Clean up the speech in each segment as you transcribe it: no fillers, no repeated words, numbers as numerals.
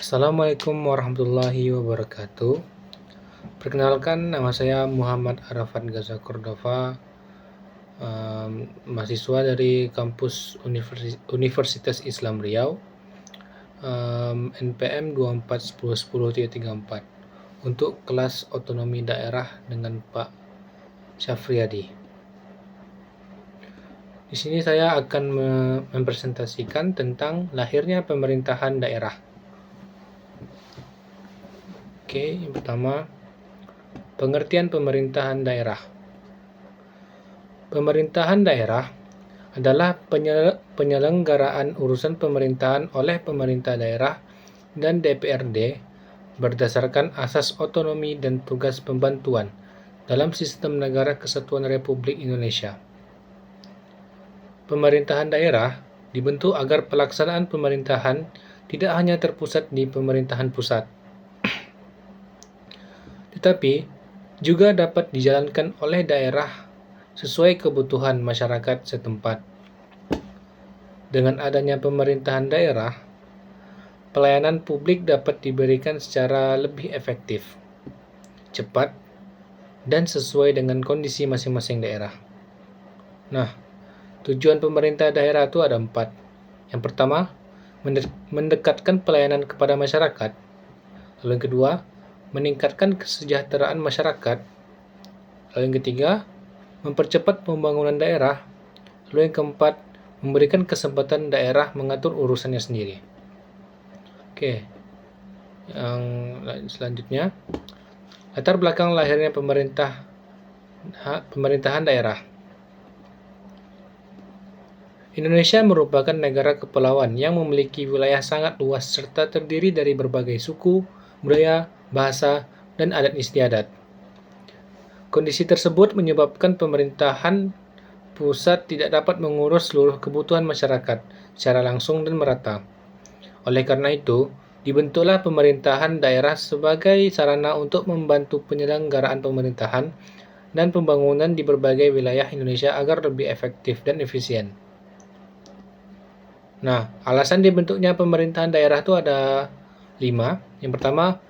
Assalamualaikum warahmatullahi wabarakatuh. Perkenalkan, nama saya Muhammad Arafat Gaza Cordova, mahasiswa dari kampus Universitas Islam Riau, NPM 24101034 untuk kelas otonomi daerah dengan Pak Syafriadi. Di sini saya akan mempresentasikan tentang lahirnya pemerintahan daerah. Oke, yang pertama, pengertian pemerintahan daerah. Pemerintahan daerah adalah penyelenggaraan urusan pemerintahan oleh pemerintah daerah dan DPRD berdasarkan asas otonomi dan tugas pembantuan dalam sistem negara kesatuan Republik Indonesia. Pemerintahan daerah dibentuk agar pelaksanaan pemerintahan tidak hanya terpusat di pemerintahan pusat, tetapi juga dapat dijalankan oleh daerah sesuai kebutuhan masyarakat setempat. Dengan adanya pemerintahan daerah, pelayanan publik dapat diberikan secara lebih efektif, cepat, dan sesuai dengan kondisi masing-masing daerah. Nah, tujuan pemerintah daerah itu ada 4. Yang pertama, mendekatkan pelayanan kepada masyarakat. Lalu yang kedua, meningkatkan kesejahteraan masyarakat. Lalu yang ketiga, mempercepat pembangunan daerah. Lalu yang keempat, memberikan kesempatan daerah mengatur urusannya sendiri. Oke, yang selanjutnya, latar belakang lahirnya pemerintahan daerah. Indonesia merupakan negara kepulauan yang memiliki wilayah sangat luas serta terdiri dari berbagai suku, budaya, bahasa, dan adat istiadat. Kondisi tersebut menyebabkan pemerintahan pusat tidak dapat mengurus seluruh kebutuhan masyarakat secara langsung dan merata. Oleh karena itu, dibentuklah pemerintahan daerah sebagai sarana untuk membantu penyelenggaraan pemerintahan dan pembangunan di berbagai wilayah Indonesia agar lebih efektif dan efisien. Nah, alasan dibentuknya pemerintahan daerah itu ada 5. Yang pertama,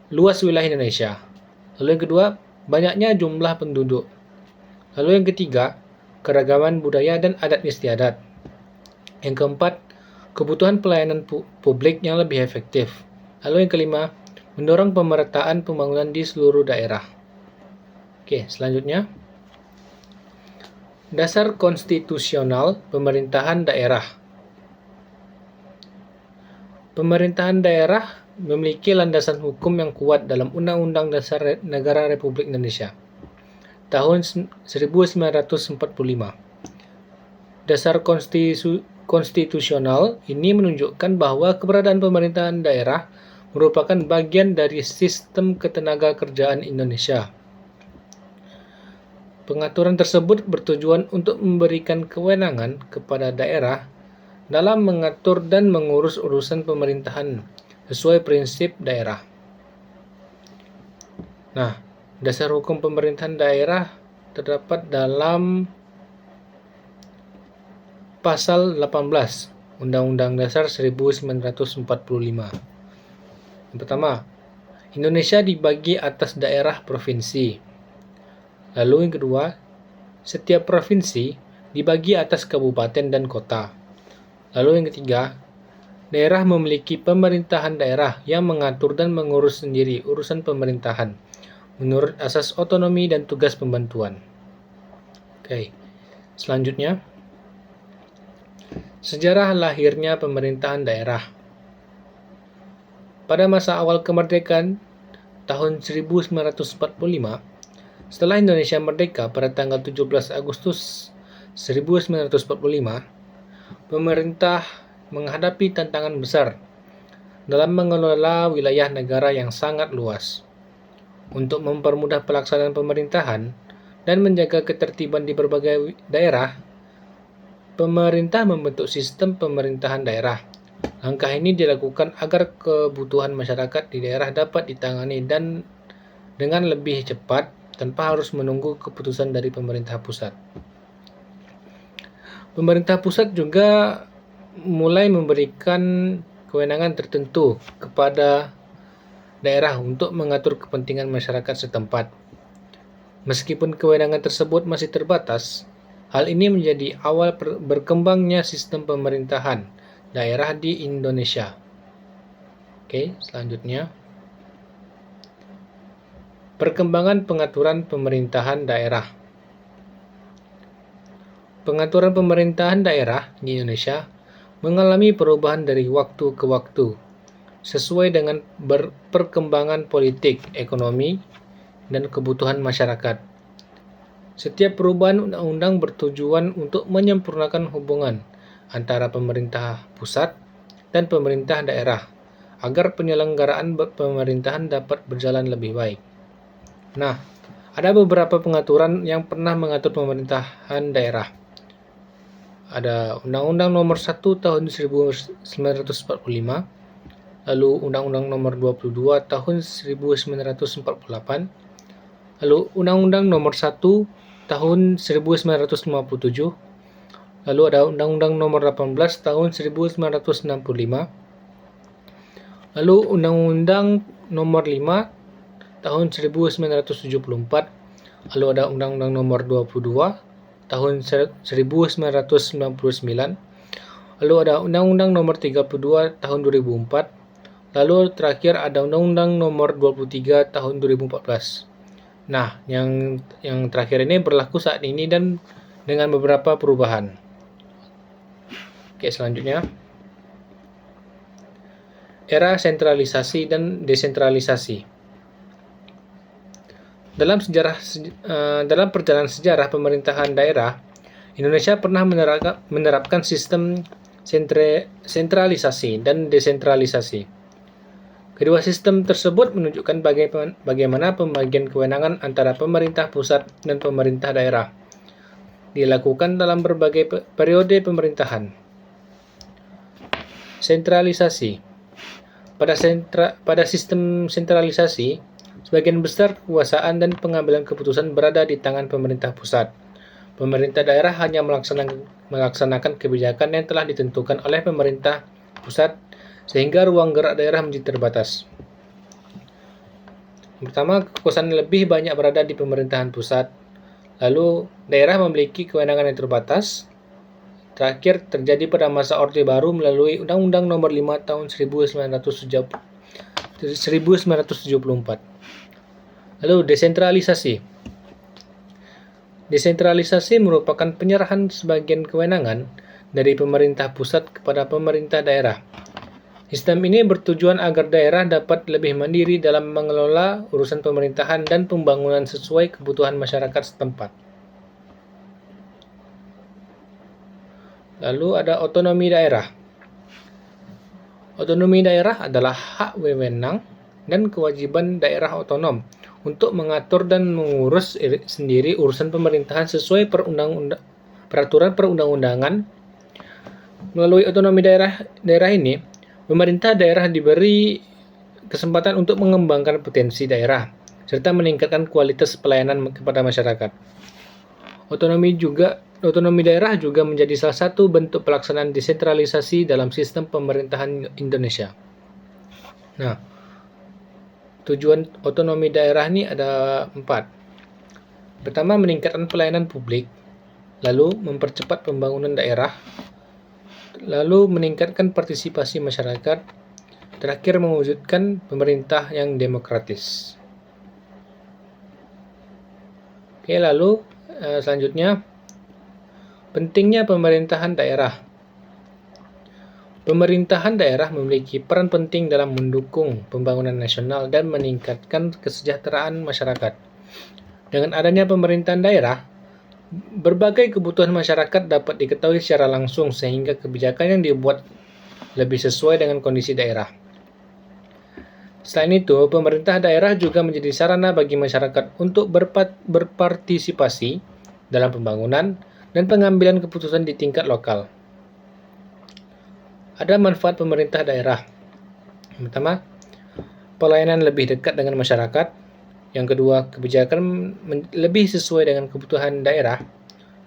luas wilayah Indonesia. Lalu yang kedua, banyaknya jumlah penduduk. Lalu yang ketiga, keragaman budaya dan adat istiadat. Yang keempat, kebutuhan pelayanan publik yang lebih efektif. Lalu yang kelima, mendorong pemerataan pembangunan di seluruh daerah. Oke, selanjutnya, dasar konstitusional pemerintahan daerah. Pemerintahan daerah memiliki landasan hukum yang kuat dalam Undang-Undang Dasar Negara Republik Indonesia tahun 1945. Dasar konstitusional ini menunjukkan bahwa keberadaan pemerintahan daerah merupakan bagian dari sistem ketenagakerjaan Indonesia. Pengaturan tersebut bertujuan untuk memberikan kewenangan kepada daerah dalam mengatur dan mengurus urusan pemerintahan sesuai prinsip daerah. Nah, dasar hukum pemerintahan daerah terdapat dalam Pasal 18 Undang-Undang Dasar 1945. Yang pertama, Indonesia dibagi atas daerah provinsi. Lalu yang kedua, setiap provinsi dibagi atas kabupaten dan kota. Lalu yang ketiga, daerah memiliki pemerintahan daerah yang mengatur dan mengurus sendiri urusan pemerintahan menurut asas otonomi dan tugas pembantuan. Oke, selanjutnya, sejarah lahirnya pemerintahan daerah. Pada masa awal kemerdekaan tahun 1945, setelah Indonesia merdeka pada tanggal 17 Agustus 1945, pemerintah menghadapi tantangan besar dalam mengelola wilayah negara yang sangat luas. Untuk mempermudah pelaksanaan pemerintahan dan menjaga ketertiban di berbagai daerah, pemerintah membentuk sistem pemerintahan daerah. Langkah ini dilakukan agar kebutuhan masyarakat di daerah dapat ditangani dan dengan lebih cepat tanpa harus menunggu keputusan dari pemerintah pusat. Pemerintah pusat juga mulai memberikan kewenangan tertentu kepada daerah untuk mengatur kepentingan masyarakat setempat. Meskipun kewenangan tersebut masih terbatas, hal ini menjadi awal berkembangnya sistem pemerintahan daerah di Indonesia. Oke, selanjutnya. Perkembangan pengaturan pemerintahan daerah. Pengaturan pemerintahan daerah di Indonesia mengalami perubahan dari waktu ke waktu sesuai dengan perkembangan politik, ekonomi, dan kebutuhan masyarakat. Setiap perubahan undang-undang bertujuan untuk menyempurnakan hubungan antara pemerintah pusat dan pemerintah daerah agar penyelenggaraan pemerintahan dapat berjalan lebih baik. Nah, ada beberapa pengaturan yang pernah mengatur pemerintahan daerah. Ada Undang-Undang Nomor 1 Tahun 1945, lalu Undang-Undang Nomor 22 Tahun 1948, lalu Undang-Undang Nomor 1 Tahun 1957, lalu ada Undang-Undang Nomor 18 Tahun 1965, lalu Undang-Undang Nomor 5 Tahun 1974, lalu ada Undang-Undang Nomor 22 Tahun 1999, lalu ada Undang-Undang Nomor 32 Tahun 2004, lalu terakhir ada Undang-Undang Nomor 23 Tahun 2014. Nah, yang terakhir ini berlaku saat ini dan dengan beberapa perubahan. Oke, selanjutnya. Era sentralisasi dan desentralisasi. Dalam perjalanan sejarah pemerintahan daerah, Indonesia pernah menerapkan sistem sentralisasi dan desentralisasi. Kedua sistem tersebut menunjukkan bagaimana pembagian kewenangan antara pemerintah pusat dan pemerintah daerah dilakukan dalam berbagai periode pemerintahan. Sentralisasi. Pada sistem sentralisasi, sebagian besar kekuasaan dan pengambilan keputusan berada di tangan pemerintah pusat. Pemerintah daerah hanya melaksanakan kebijakan yang telah ditentukan oleh pemerintah pusat, sehingga ruang gerak daerah menjadi terbatas. Pertama, kekuasaan lebih banyak berada di pemerintahan pusat, lalu daerah memiliki kewenangan yang terbatas. Terakhir terjadi pada masa Orde Baru melalui Undang-Undang Nomor 5 Tahun 1974. Lalu desentralisasi. Desentralisasi merupakan penyerahan sebagian kewenangan dari pemerintah pusat kepada pemerintah daerah. Sistem ini bertujuan agar daerah dapat lebih mandiri dalam mengelola urusan pemerintahan dan pembangunan sesuai kebutuhan masyarakat setempat. Lalu ada otonomi daerah. Otonomi daerah adalah hak wewenang dan kewajiban daerah otonom untuk mengatur dan mengurus sendiri urusan pemerintahan sesuai peraturan perundang-undangan. Melalui otonomi daerah ini, pemerintah daerah diberi kesempatan untuk mengembangkan potensi daerah serta meningkatkan kualitas pelayanan kepada masyarakat. Otonomi daerah juga menjadi salah satu bentuk pelaksanaan desentralisasi dalam sistem pemerintahan Indonesia. Nah, tujuan otonomi daerah ini ada 4. Pertama, meningkatkan pelayanan publik, lalu mempercepat pembangunan daerah, lalu meningkatkan partisipasi masyarakat, terakhir mewujudkan pemerintah yang demokratis. Oke, lalu selanjutnya, pentingnya pemerintahan daerah. Pemerintahan daerah memiliki peran penting dalam mendukung pembangunan nasional dan meningkatkan kesejahteraan masyarakat. Dengan adanya pemerintahan daerah, berbagai kebutuhan masyarakat dapat diketahui secara langsung sehingga kebijakan yang dibuat lebih sesuai dengan kondisi daerah. Selain itu, pemerintah daerah juga menjadi sarana bagi masyarakat untuk berpartisipasi dalam pembangunan dan pengambilan keputusan di tingkat lokal. Ada manfaat pemerintah daerah. Yang pertama, pelayanan lebih dekat dengan masyarakat. Yang kedua, kebijakan lebih sesuai dengan kebutuhan daerah.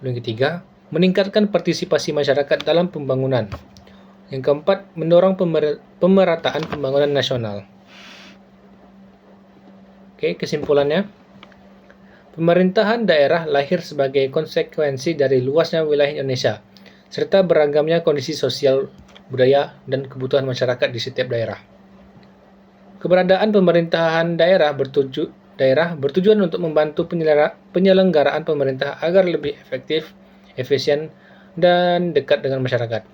Yang ketiga, meningkatkan partisipasi masyarakat dalam pembangunan. Yang keempat, mendorong pemerataan pembangunan nasional. Oke, kesimpulannya, pemerintahan daerah lahir sebagai konsekuensi dari luasnya wilayah Indonesia, serta beragamnya kondisi sosial, budaya, dan kebutuhan masyarakat di setiap daerah. Keberadaan pemerintahan daerah bertujuan untuk membantu penyelenggaraan pemerintah agar lebih efektif, efisien, dan dekat dengan masyarakat.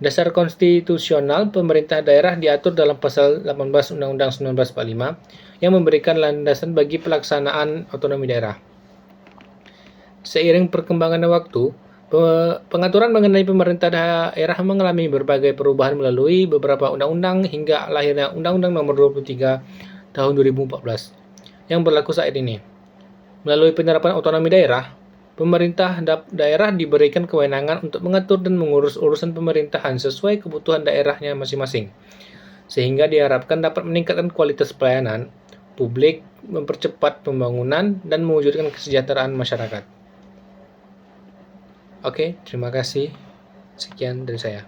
Dasar konstitusional pemerintah daerah diatur dalam pasal 18 Undang-Undang 1945 yang memberikan landasan bagi pelaksanaan otonomi daerah. Seiring perkembangan waktu, pengaturan mengenai pemerintah daerah mengalami berbagai perubahan melalui beberapa undang-undang hingga lahirnya Undang-Undang Nomor 23 Tahun 2014 yang berlaku saat ini. Melalui penerapan otonomi daerah, pemerintah daerah diberikan kewenangan untuk mengatur dan mengurus urusan pemerintahan sesuai kebutuhan daerahnya masing-masing, sehingga diharapkan dapat meningkatkan kualitas pelayanan publik, mempercepat pembangunan, dan mewujudkan kesejahteraan masyarakat. Oke, terima kasih. Sekian dari saya.